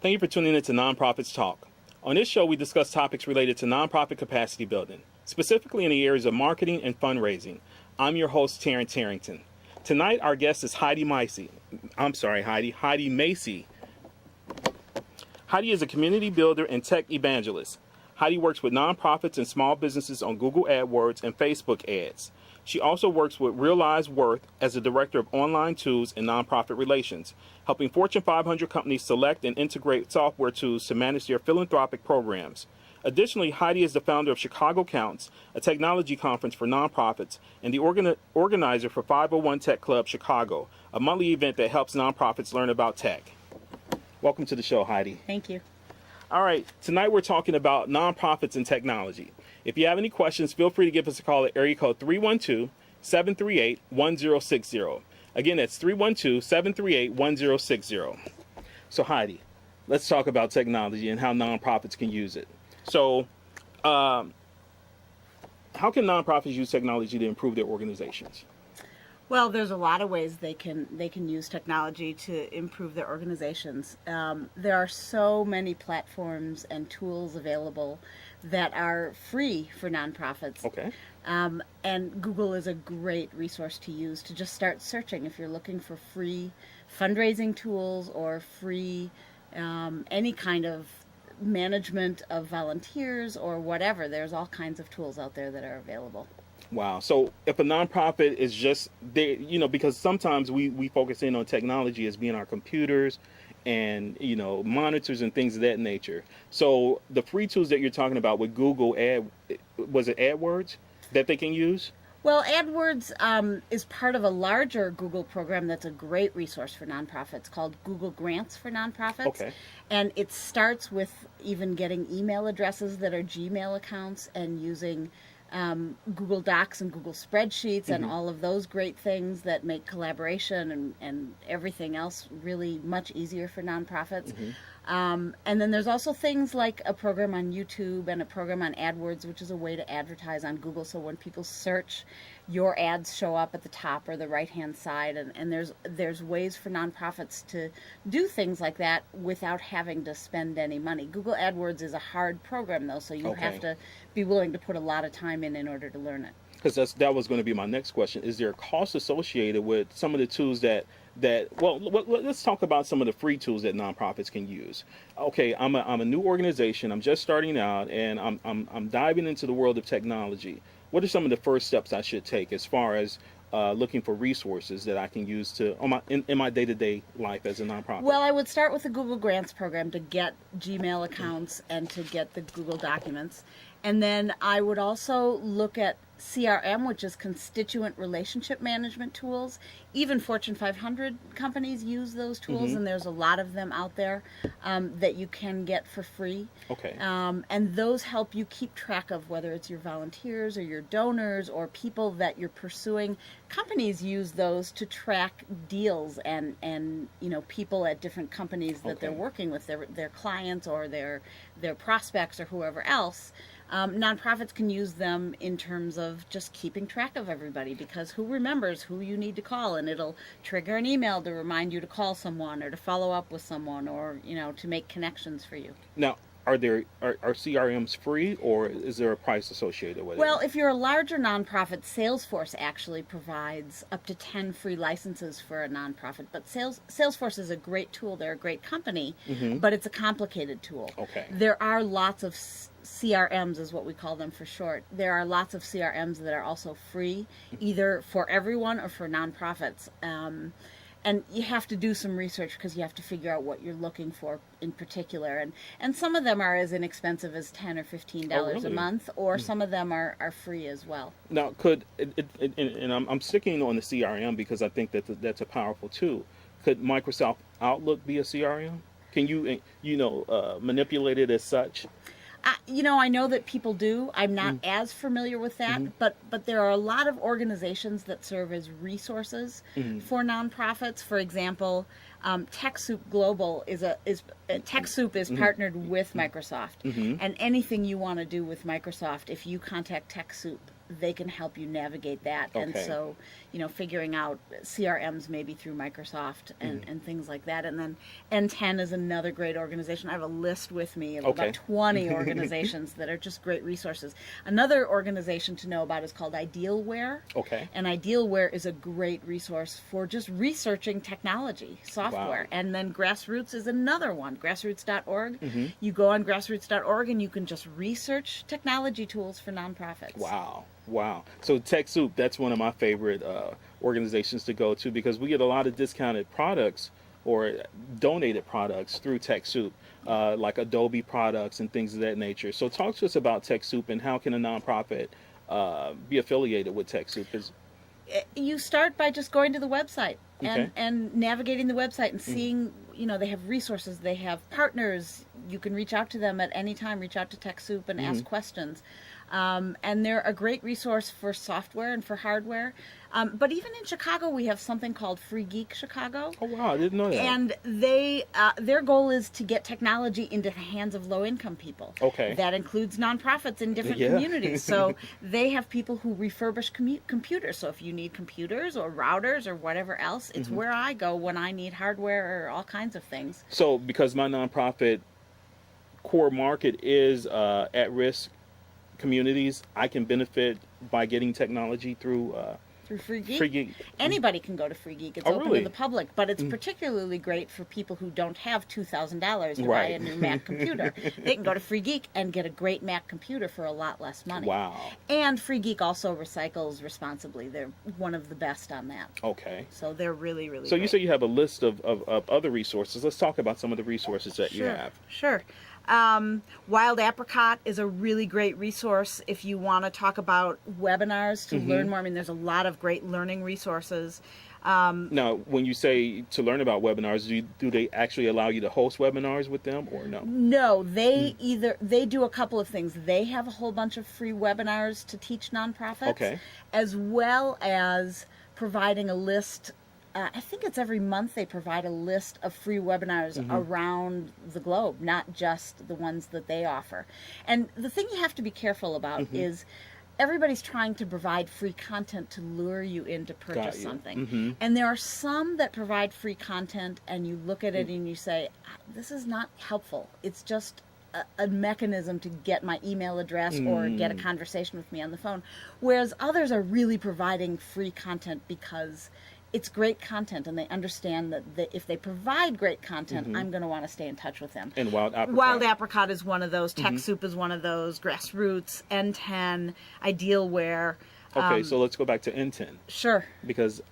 Thank you for tuning in to Nonprofits Talk. On this show, we discuss topics related to nonprofit capacity building, specifically in the areas of marketing and fundraising. I'm your host, Terrence Harrington. Tonight, our guest is Heidi Macy. Heidi Macy. Heidi is a community builder and tech evangelist. Heidi works with nonprofits and small businesses on Google AdWords and Facebook ads. She also works with Realize Worth as the Director of Online Tools and Nonprofit Relations, helping Fortune 500 companies select and integrate software tools to manage their philanthropic programs. Additionally, Heidi is the founder of Chicago Counts, a technology conference for nonprofits, and the organizer for 501 Tech Club Chicago, a monthly event that helps nonprofits learn about tech. Welcome to the show, Heidi. Thank you. All right, tonight we're talking about nonprofits and technology. If you have any questions, feel free to give us a call at area code 312-738-1060. Again, that's 312-738-1060. So Heidi, let's talk about technology and how nonprofits can use it. So how can nonprofits use technology to improve their organizations? Well, there's a lot of ways they can use technology to improve their organizations. There are so many platforms and tools available that are free for nonprofits. Okay. And Google is a great resource to use to just start searching if you're looking for free fundraising tools or free any kind of management of volunteers or whatever. There's all kinds of tools out there that are available. Wow. So if a nonprofit is just there, because sometimes we focus in on technology as being our computers and, monitors and things of that nature. So the free tools that you're talking about with Google was it AdWords that they can use? Well, AdWords is part of a larger Google program that's a great resource for nonprofits called Google Grants for Nonprofits. Okay. And it starts with even getting email addresses that are Gmail accounts and using Google Docs and Google Spreadsheets and all of those great things that make collaboration and everything else really much easier for nonprofits. And then there's also things like a program on YouTube and a program on AdWords, which is a way to advertise on Google. So when people search, your ads show up at the top or the right-hand side. And there's ways for nonprofits to do things like that without having to spend any money. Google AdWords is a hard program, though, so you have to be willing to put a lot of time in order to learn it. Because that was going to be my next question. Is there a cost associated with some of the tools let's talk about some of the free tools that nonprofits can use. Okay, I'm a new organization. I'm just starting out, and I'm diving into the world of technology. What are some of the first steps I should take as far as looking for resources that I can use in my day-to-day life as a nonprofit? Well, I would start with the Google Grants program to get Gmail accounts and to get the Google documents. And then I would also look at CRM, which is constituent relationship management tools. Even Fortune 500 companies use those tools, and there's a lot of them out there that you can get for free. Okay. And those help you keep track of whether it's your volunteers or your donors or people that you're pursuing. Companies use those to track deals and people at different companies that they're working with, their clients or their prospects or whoever else. Nonprofits can use them in terms of just keeping track of everybody, because who remembers who you need to call, and it'll trigger an email to remind you to call someone or to follow up with someone or to make connections for you. Now, are CRMs free, or is there a price associated with it? Well, if you're a larger nonprofit, Salesforce actually provides up to 10 free licenses for a nonprofit. But Salesforce is a great tool. They're a great company, but it's a complicated tool. Okay. There are lots of CRMs, is what we call them for short. There are lots of CRMs that are also free, either for everyone or for nonprofits. And you have to do some research because you have to figure out what you're looking for in particular. And some of them are as inexpensive as $10 or $15 a month, or some of them are free as well. Now, and I'm sticking on the CRM because I think that's a powerful tool. Could Microsoft Outlook be a CRM? Can you manipulate it as such? I know that people do. I'm not as familiar with that, but there are a lot of organizations that serve as resources for nonprofits. For example, TechSoup Global is partnered with Microsoft, and anything you want to do with Microsoft, if you contact TechSoup, they can help you navigate that. And Okay. so, figuring out CRMs maybe through Microsoft and things like that. And then N10 is another great organization. I have a list with me of Okay. about 20 organizations that are just great resources. Another organization to know about is called Idealware. Okay. And Idealware is a great resource for just researching technology software. Wow. And then Grassroots is another one, grassroots.org. Mm-hmm. You go on grassroots.org and you can just research technology tools for nonprofits. Wow. Wow. So TechSoup, that's one of my favorite organizations to go to, because we get a lot of discounted products or donated products through TechSoup, like Adobe products and things of that nature. So talk to us about TechSoup and how can a nonprofit be affiliated with TechSoup? You start by just going to the website Okay. and navigating the website and seeing, they have resources, they have partners. You can reach out to them at any time, reach out to TechSoup and ask questions. And they're a great resource for software and for hardware. But even in Chicago, we have something called Free Geek Chicago. Oh, wow. I didn't know that. And their goal is to get technology into the hands of low-income people. Okay. That includes nonprofits in different Yeah. communities. So they have people who refurbish computers. So if you need computers or routers or whatever else, it's where I go when I need hardware or all kinds of things. So because my nonprofit core market is at-risk communities, I can benefit by getting technology through Free Geek. Free Geek. Anybody can go to Free Geek. It's Oh, open really? to the public, but it's particularly great for people who don't have $2,000 to buy Right. a new Mac computer. They can go to Free Geek and get a great Mac computer for a lot less money. Wow. And Free Geek also recycles responsibly. They're one of the best on that. Okay. So they're really, really So you great. say you have a list of other resources. Let's talk about some of the resources that you have. Sure. Wild Apricot is a really great resource if you want to talk about webinars to learn more. I mean, there's a lot of great learning resources. Now, when you say to learn about webinars, do they actually allow you to host webinars with them or no? No, they they do a couple of things. They have a whole bunch of free webinars to teach nonprofits, Okay. as well as providing a list. I think it's every month they provide a list of free webinars around the globe, not just the ones that they offer. And the thing you have to be careful about is everybody's trying to provide free content to lure you in to Got purchase you. something. And there are some that provide free content and you look at it and you say, this is not helpful. It's just a mechanism to get my email address or get a conversation with me on the phone. Whereas others are really providing free content because it's great content, and they understand that if they provide great content, I'm going to want to stay in touch with them. And Wild Apricot. Wild Apricot is one of those. TechSoup is one of those. Grassroots, N10, Idealware. Okay, so let's go back to N10, Sure. because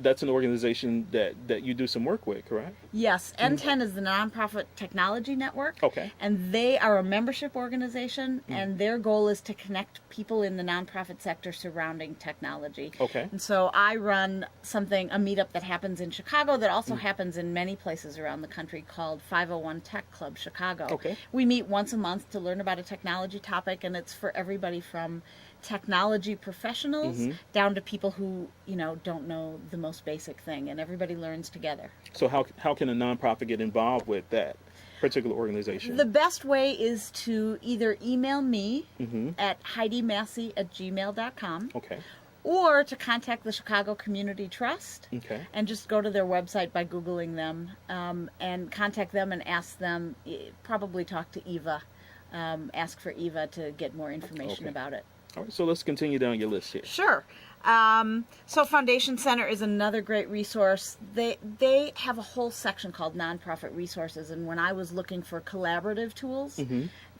that's an organization that you do some work with, correct? Yes, N10 is the Nonprofit Technology Network. Okay. And they are a membership organization, and their goal is to connect people in the nonprofit sector surrounding technology. Okay. And so I run a meetup that happens in Chicago that also happens in many places around the country called 501 Tech Club Chicago. Okay. We meet once a month to learn about a technology topic, and it's for everybody from technology professionals down to people who don't know the most basic thing, and everybody learns together. So how can a nonprofit get involved with that particular organization? The best way is to either email me at HeidiMassey@gmail.com Okay. or to contact the Chicago Community Trust Okay. and just go to their website by Googling them and contact them and ask them, probably talk to Eva, ask for Eva to get more information Okay. about it. All right, so let's continue down your list here. Sure. So Foundation Center is another great resource. They have a whole section called Nonprofit Resources, and when I was looking for collaborative tools,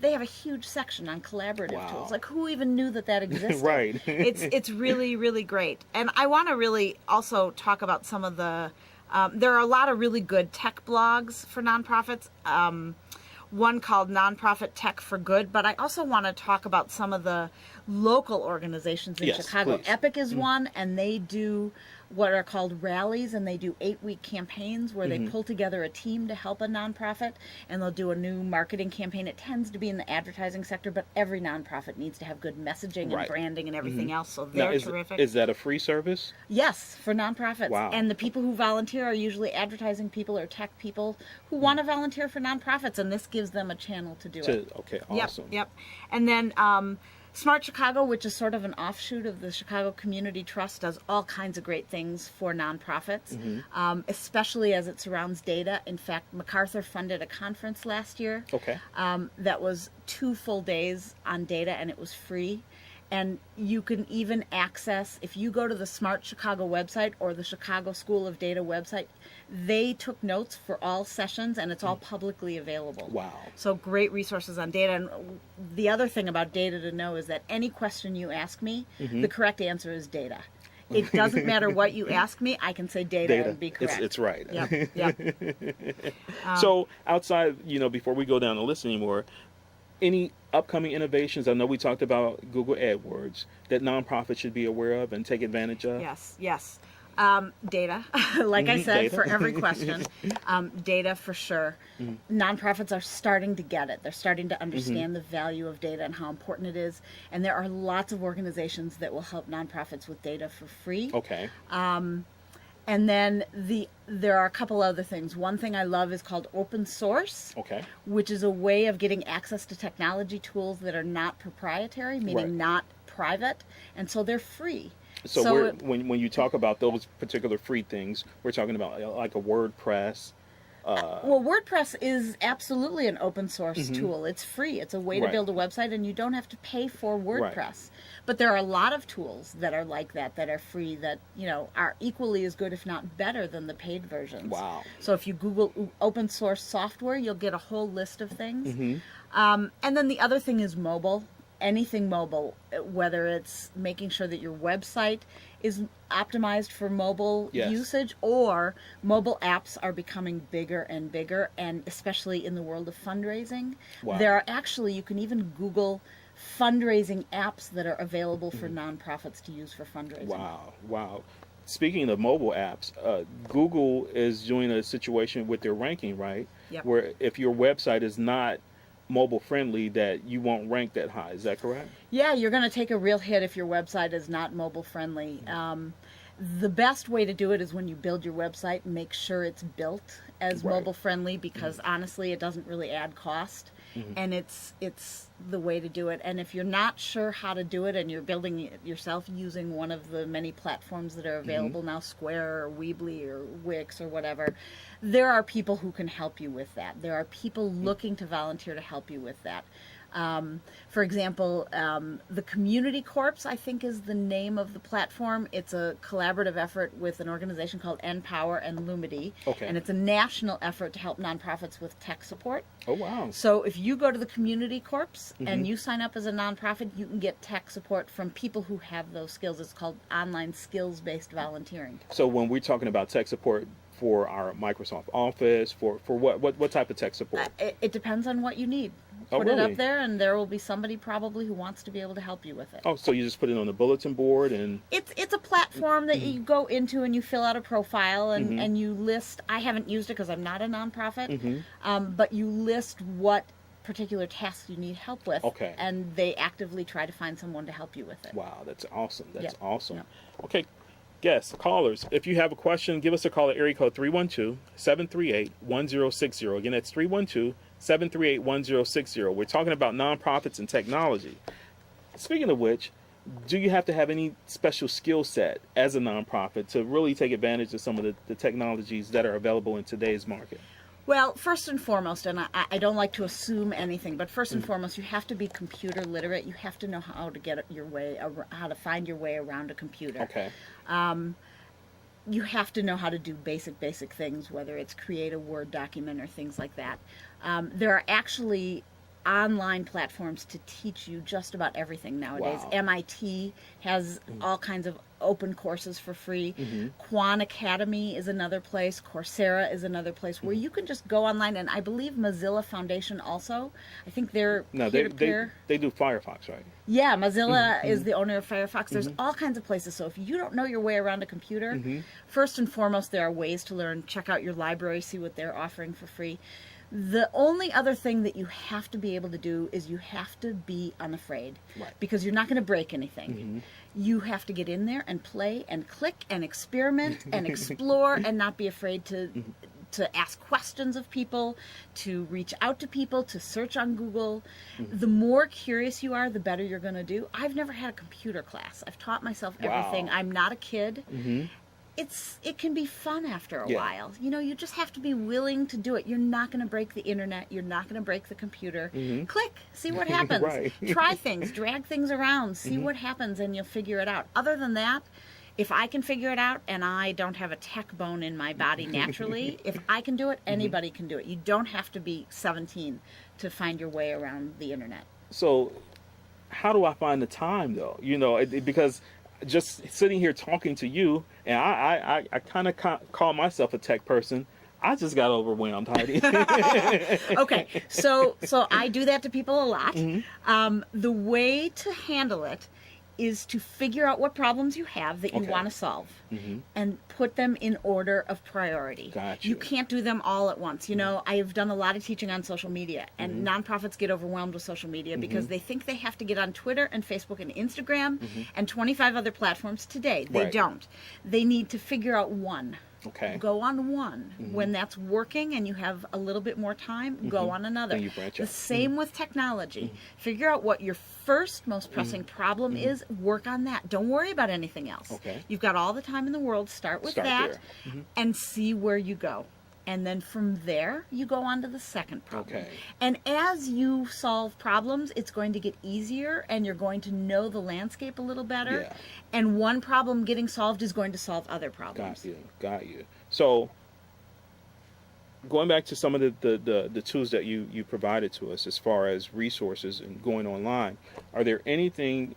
they have a huge section on collaborative Wow. tools. Like, who even knew that existed? Right. It's really, really great. And I want to really also talk about some of the, there are a lot of really good tech blogs for nonprofits. One called Nonprofit Tech for Good, but I also want to talk about some of the local organizations in Yes, Chicago. please. Epic is one, and they do what are called rallies, and they do 8-week campaigns where they pull together a team to help a nonprofit, and they'll do a new marketing campaign. It tends to be in the advertising sector, but every nonprofit needs to have good messaging Right. and branding and everything else, so Now, they're terrific. is that a free service? Yes, for nonprofits. Wow. And the people who volunteer are usually advertising people or tech people who want to volunteer for nonprofits, and this gives them a channel to do it. Okay, Yep, awesome. yep. And then Smart Chicago, which is sort of an offshoot of the Chicago Community Trust, does all kinds of great things for nonprofits, especially as it surrounds data. In fact, MacArthur funded a conference last year that was 2 full days on data, and it was free. And you can even access, if you go to the Smart Chicago website or the Chicago School of Data website, they took notes for all sessions, and it's all publicly available. Wow. So great resources on data. And the other thing about data to know is that any question you ask me, the correct answer is data. It doesn't matter what you ask me, I can say data and be correct. It's right. Yep. So outside, before we go down the list anymore, any upcoming innovations? I know we talked about Google AdWords that nonprofits should be aware of and take advantage of. Yes. Data, like I said, Data. for every question. Data for sure. Nonprofits are starting to get it. They're starting to understand the value of data and how important it is. And there are lots of organizations that will help nonprofits with data for free. Okay. And then there are a couple other things. One thing I love is called open source, which is a way of getting access to technology tools that are not proprietary, meaning not private, and so they're free. So when you talk about those particular free things, we're talking about like a WordPress. Well, WordPress is absolutely an open source tool. It's free. It's a way to build a website, and you don't have to pay for WordPress. But there are a lot of tools that are like that are free, that are equally as good, if not better, than the paid versions. Wow. So if you Google open source software, you'll get a whole list of things. And then the other thing is mobile. Anything mobile, whether it's making sure that your website is optimized for mobile usage, or mobile apps are becoming bigger and bigger, and especially in the world of fundraising. There are actually, you can even Google fundraising apps that are available for nonprofits to use for fundraising. Wow. Speaking of mobile apps, Google is doing a situation with their ranking, right? Yep. Where if your website is not mobile friendly, that you won't rank that high. Is that correct? Yeah, you're going to take a real hit if your website is not mobile friendly. The best way to do it is when you build your website, make sure it's built as mobile friendly, because honestly, it doesn't really add cost. And it's the way to do it. And if you're not sure how to do it and you're building it yourself using one of the many platforms that are available now, Square or Weebly or Wix or whatever, there are people who can help you with that. There are people looking to volunteer to help you with that. For example, the Community Corps, I think, is the name of the platform. It's a collaborative effort with an organization called NPower and Lumity. And it's a national effort to help nonprofits with tech support. Oh, wow. So if you go to the Community Corps and you sign up as a nonprofit, you can get tech support from people who have those skills. It's called online skills-based volunteering. So when we're talking about tech support for our Microsoft Office, for what type of tech support? It depends on what you need. Put it up there, and there will be somebody probably who wants to be able to help you with it. Oh, so you just put it on the bulletin board, and it's a platform that you go into and you fill out a profile and you list. I haven't used it because I'm not a nonprofit, but you list what particular tasks you need help with, and they actively try to find someone to help you with it. Wow, that's awesome. That's awesome. Yep. Okay, guests, callers, if you have a question, give us a call at area code 312-738-1060. Again, that's 312-738-1060. We're talking about nonprofits and technology. Speaking of which, do you have to have any special skill set as a nonprofit to really take advantage of some of the technologies that are available in today's market? Well, first and foremost, and I don't like to assume anything, but first and foremost, you have to be computer literate. You have to know how to get your way, how to find your way around a computer. You have to know how to do basic things, whether it's create a Word document or things like that. There are actually online platforms to teach you just about everything nowadays. MIT has all kinds of open courses for free. Khan Academy is another place. Coursera is another place where you can just go online, and I believe Mozilla Foundation also. I think they're peer-to-peer. They do Firefox, right? Yeah, Mozilla is the owner of Firefox. There's all kinds of places. So if you don't know your way around a computer, first and foremost, there are ways to learn. Check out your library, see what they're offering for free. The only other thing that you have to be able to do is you have to be unafraid, because you're not going to break anything. You have to get in there and play and click and experiment and explore and not be afraid to to ask questions of people, to reach out to people, to search on Google. The more curious you are, the better you're going to do. I've never had a computer class. I've taught myself everything. Wow. I'm not a kid. Mm-hmm. It can be fun after a Yeah. while. You know, you just have to be willing to do it. You're not going to break the internet. You're not going to break the computer. Mm-hmm. Click, see what happens. Right. Try things, drag things around, see what happens, and you'll figure it out. Other than that, if I can figure it out and I don't have a tech bone in my body naturally, if I can do it, anybody can do it. You don't have to be 17 to find your way around the internet. So, how do I find the time though? You know, because just sitting here talking to you, and I kind of call myself a tech person. I just got overwhelmed, Heidi. Okay, so I do that to people a lot. The way to handle it is to figure out what problems you have that you Okay. want to solve and put them in order of priority. Gotcha. You can't do them all at once. You know, I've done a lot of teaching on social media, and nonprofits get overwhelmed with social media because they think they have to get on Twitter and Facebook and Instagram and 25 other platforms today. They Right. don't. They need to figure out one. Okay. Go on one. When that's working and you have a little bit more time, go on another. Then you branch The out. same with technology. Figure out what your first most pressing problem is. Work on that. Don't worry about anything else. Okay. You've got all the time in the world. Start with Start that there. and see where you go. And then from there, you go on to the second problem. Okay. And as you solve problems, it's going to get easier and you're going to know the landscape a little better. Yeah. And one problem getting solved is going to solve other problems. Got you. So, going back to some of the tools that you provided to us as far as resources and going online, are there anything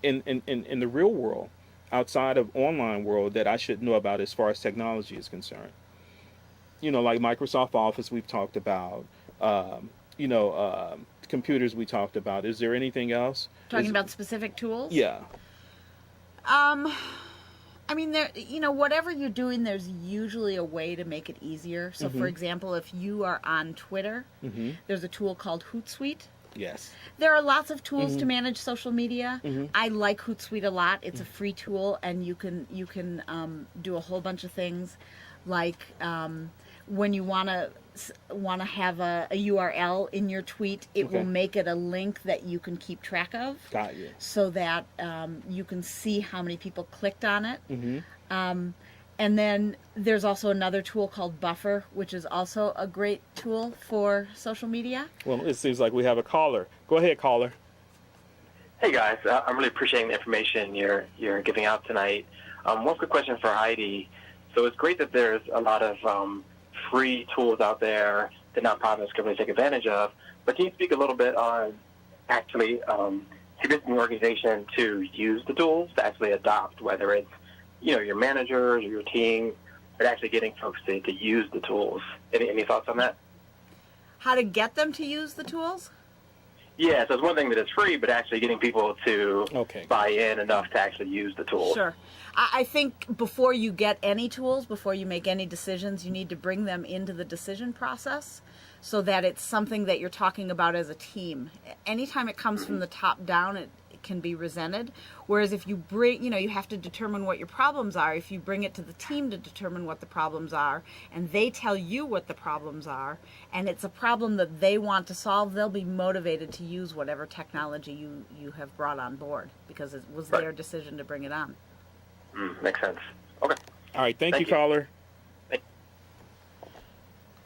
in the real world outside of online world that I should know about as far as technology is concerned? You know, like Microsoft Office we've talked about, computers we talked about. Is there anything else? Talking about specific tools? Yeah. I mean, there, whatever you're doing, there's usually a way to make it easier. So, for example, if you are on Twitter, there's a tool called Hootsuite. Yes. There are lots of tools to manage social media. I like Hootsuite a lot. It's a free tool, and you can do a whole bunch of things, like when you want to have a URL in your tweet, it will make it a link that you can keep track of. Got you. So that you can see how many people clicked on it. And then there's also another tool called Buffer, which is also a great tool for social media. Well, it seems like we have a caller. Go ahead, caller. Hey guys, I'm really appreciating the information you're giving out tonight. One quick question for Heidi. So it's great that there's a lot of free tools out there that nonprofits can really take advantage of, but can you speak a little bit on actually convincing the organization to use the tools, to actually adopt, whether it's your managers or your team, but actually getting folks to use the tools? Any thoughts on that? How to get them to use the tools? Yeah, so it's one thing that it's free, but actually getting people to Okay. buy in enough to actually use the tools. Sure. I think before you get any tools, before you make any decisions, you need to bring them into the decision process so that it's something that you're talking about as a team. Anytime it comes from the top down, it can be resented. Whereas if you bring, you have to determine what your problems are. If you bring it to the team to determine what the problems are, and they tell you what the problems are, and it's a problem that they want to solve, they'll be motivated to use whatever technology you have brought on board because it was Right. their decision to bring it on. Makes sense. Okay. All right. Thank you, Thank you. caller. Thank-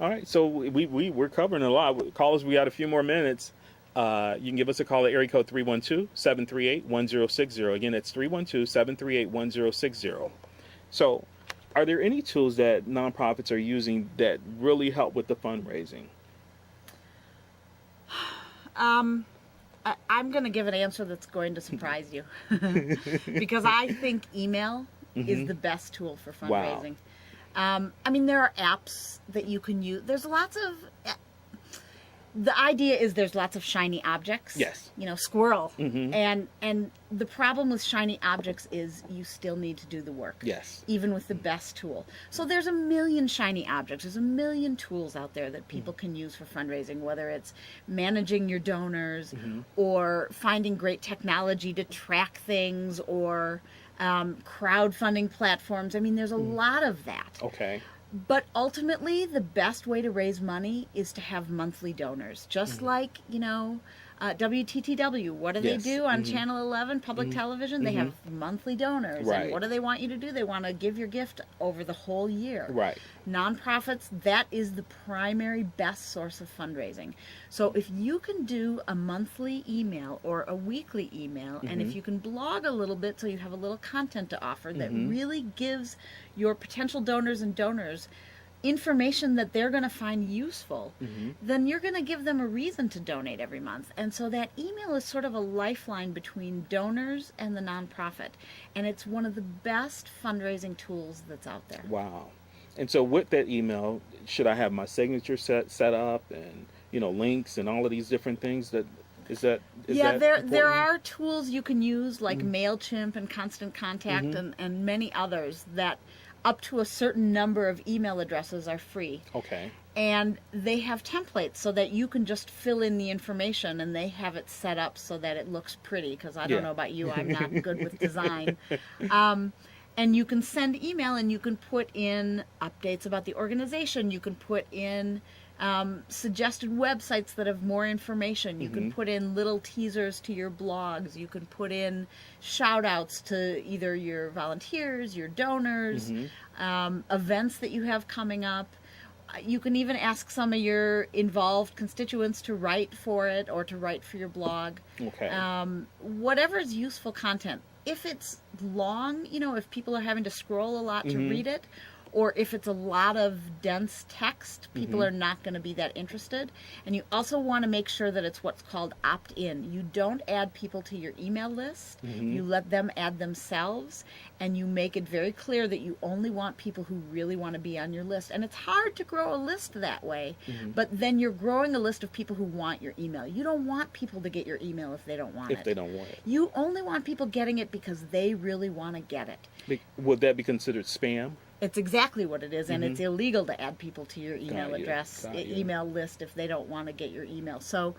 All right. So we're covering a lot. Callers, we got a few more minutes. You can give us a call at area code 312-738-1060. Again, it's 312-738-1060. So, are there any tools that nonprofits are using that really help with the fundraising? I'm going to give an answer that's going to surprise you because I think email is the best tool for Wow. fundraising. I mean, there are apps that you can use. There's lots of. The idea is there's lots of shiny objects. Yes. Squirrel. And the problem with shiny objects is you still need to do the work. Yes. Even with the best tool. So there's a million shiny objects. There's a million tools out there that people can use for fundraising, whether it's managing your donors or finding great technology to track things or crowdfunding platforms. I mean, there's a lot of that. Okay. But ultimately, the best way to raise money is to have monthly donors. Just like, WTTW, what do they Yes. do on Channel 11, public television? They have monthly donors. Right. And what do they want you to do? They want to give your gift over the whole year. Right. Nonprofits, that is the primary best source of fundraising. So if you can do a monthly email or a weekly email, and if you can blog a little bit so you have a little content to offer that really gives your potential donors and donors information that they're going to find useful, then you're going to give them a reason to donate every month. And so that email is sort of a lifeline between donors and the nonprofit. And it's one of the best fundraising tools that's out there. Wow. And so with that email, should I have my signature set up and, links and all of these different things is that there important? are tools you can use like MailChimp and Constant Contact and many others that up to a certain number of email addresses are free. Okay. And they have templates so that you can just fill in the information, and they have it set up so that it looks pretty, because I don't know about you, I'm not good with design. And you can send email, and you can put in updates about the organization. You can put in suggested websites that have more information. You can put in little teasers to your blogs. You can put in shout outs to either your volunteers, your donors, events that you have coming up. You can even ask some of your involved constituents to write for it or to write for your blog. Okay. Whatever is useful content. If it's long, if people are having to scroll a lot to read it, or if it's a lot of dense text, people are not going to be that interested. And you also want to make sure that it's what's called opt-in. You don't add people to your email list. You let them add themselves, and you make it very clear that you only want people who really want to be on your list. And it's hard to grow a list that way, but then you're growing a list of people who want your email. You don't want people to get your email if they don't want it. If they don't want it. You only want people getting it because they really want to get it. Would that be considered spam? It's exactly what it is, and it's illegal to add people to your email Got you. address, Got you. email list if they don't want to get your email. So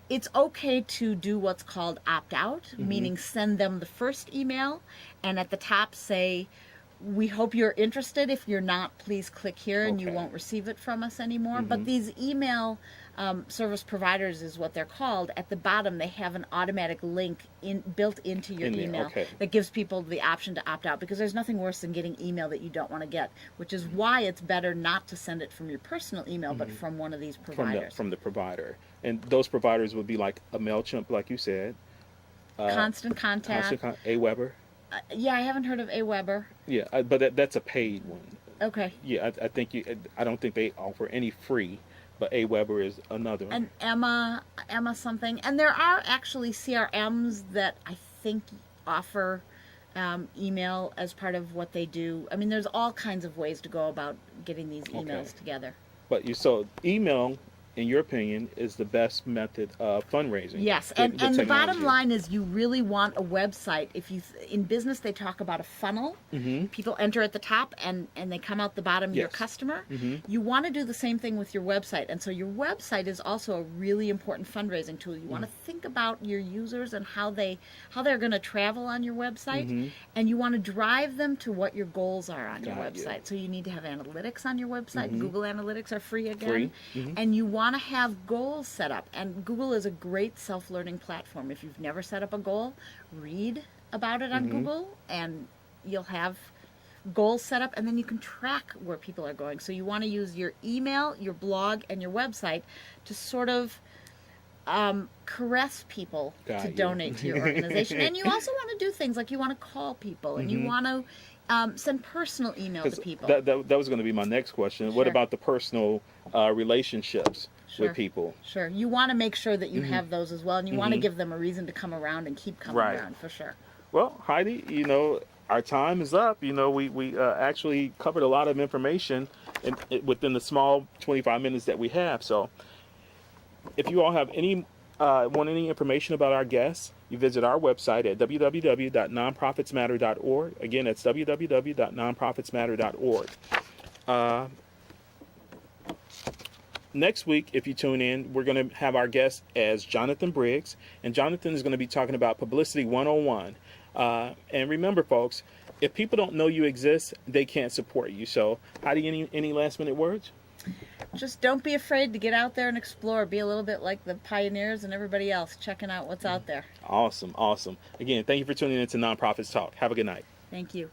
it's okay to do what's called opt-out, meaning send them the first email, and at the top say, we hope you're interested. If you're not, please click here, and you Okay. won't receive it from us anymore. But these email service providers is what they're called. At the bottom, they have an automatic link built into your In there, email okay. that gives people the option to opt out, because there's nothing worse than getting email that you don't want to get, which is why it's better not to send it from your personal email, but from one of these providers. From the provider. And those providers would be like a MailChimp, like you said. Constant Contact. Aweber. Yeah, I haven't heard of Aweber. Yeah, but that's a paid one. Okay. Yeah, I think I don't think they offer any free, but Aweber is another one. And Emma something. And there are actually CRMs that I think offer email as part of what they do. I mean, there's all kinds of ways to go about getting these emails together. But so email, in your opinion, is the best method of fundraising. Yes, and the bottom line is you really want a website. If you in business, they talk about a funnel. People enter at the top and they come out the bottom. Your customer. You want to do the same thing with your website, and so your website is also a really important fundraising tool. You want to think about your users and how they're going to travel on your website, and you want to drive them to what your goals are on your website. So you need to have analytics on your website. Google Analytics are free again, and you want to have goals set up. And Google is a great self-learning platform. If you've never set up a goal, read about it on Google, and you'll have goals set up, and then you can track where people are going. So you want to use your email, your blog, and your website to sort of caress people to donate to your organization. And you also want to do things like you want to call people, and you want to send personal email to people. That was going to be my next question. What about the personal relationships with people? Sure. You want to make sure that you have those as well, and you want to give them a reason to come around and keep coming around, for sure. Well, Heidi, our time is up. We actually covered a lot of information within the small 25 minutes that we have. So if you all have want any information about our guests, you visit our website at www.nonprofitsmatter.org. Again, that's www.nonprofitsmatter.org. Next week, if you tune in, we're going to have our guest as Jonathan Briggs, and Jonathan is going to be talking about Publicity 101. And remember, folks, if people don't know you exist, they can't support you. So Heidi, any last minute words? Just don't be afraid to get out there and explore. Be a little bit like the pioneers and everybody else, checking out what's out there. Awesome. Again, thank you for tuning in to Nonprofits Talk. Have a good night. Thank you.